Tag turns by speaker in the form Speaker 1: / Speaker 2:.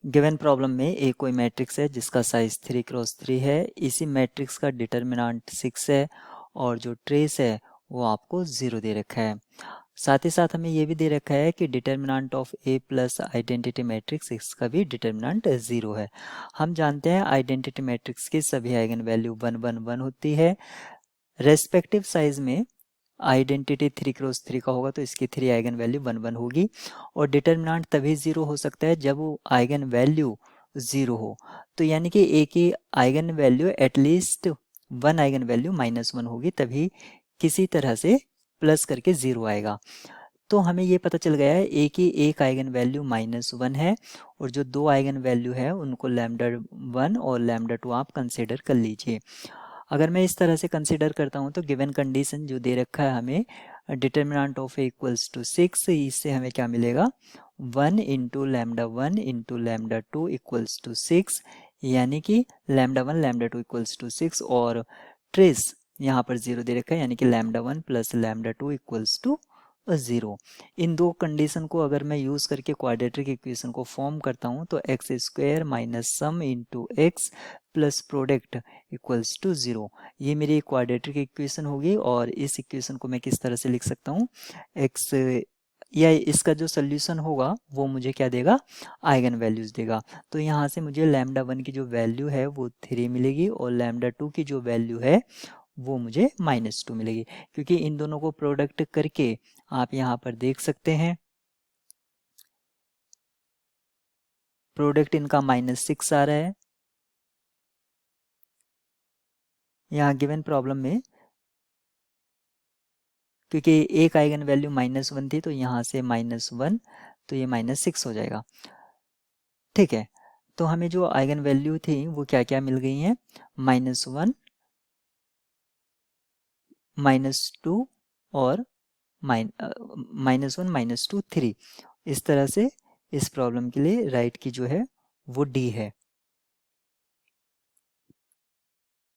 Speaker 1: Given problem में एक कोई मैट्रिक्स है जिसका साइज 3x3 है। इसी मैट्रिक्स का डिटर्मिनेंट 6 है और जो ट्रेस है वो आपको 0 दे रखा है। साथ ही साथ हमें ये भी दे रखा है कि determinant of A plus identity matrix इसका भी डिटर्मिनेंट 0 है। हम जानते हैं आइडेंटिटी मैट्रिक्स की सभी आइगन वैल्यू 1 1 1 होती है। रेस्पेक्टिव साइज में आइडेंटिटी 3x3 का होगा तो इसकी 3 आइगन वैल्यू 1 1 होगी और डिटर्मिनेंट तभी 0 हो सकता है जब वो आइगन वैल्यू 0 हो। तो यानी कि ए की eigen value at least 1 eigen value -1 होगी, तभी किसी तरह से प्लस करके 0 आएगा। तो हमें ये पता चल गया है ए की एक आइगन वैल्यू -1 है और जो दो आइगन वैल्यू है उनको λ1 और λ2 आप कंसिडर कर लीजिए। अगर मैं इस तरह से कंसिडर करता हूँ तो गिवन कंडीशन जो दे रखा है हमें determinant of A equals to 6, इससे हमें क्या मिलेगा 1 इंटू λ1 इंटू λ2 इक्वल्स टू 6, यानी कि λ1 λ2 इक्वल्स टू 6 और ट्रेस यहाँ पर 0 दे रखा है यानी कि λ1 प्लस λ2 इक्वल्स टू 0। इन दो कंडीशन को अगर मैं यूज़ करके क्वाड्रेटिक इक्वेशन को फॉर्म करता हूँ तो X square minus sum into X plus product equals to 0, ये मेरी क्वाड्रेटिक इक्वेशन होगी। और इस इक्वेशन को मैं किस तरह से लिख सकता हूँ, एक्स या इसका जो सोल्यूशन होगा वो मुझे क्या देगा, आइगन वैल्यूज देगा। तो यहाँ से मुझे λ1 की जो वैल्यू है वो 3 मिलेगी और λ2 की जो वैल्यू है वो मुझे -2 मिलेगी, क्योंकि इन दोनों को प्रोडक्ट करके आप यहाँ पर देख सकते हैं प्रोडक्ट इनका -6 आ रहा है। यहाँ गिवन प्रॉब्लम में क्योंकि एक आइगन वैल्यू -1 थी तो यहाँ से -1 तो ये -6 हो जाएगा। ठीक है, तो हमें जो आइगन वैल्यू थी वो क्या क्या मिल गई हैं, -1 -2 और -1 -2 3। इस तरह से इस प्रॉब्लम के लिए राइट की जो है वो डी है।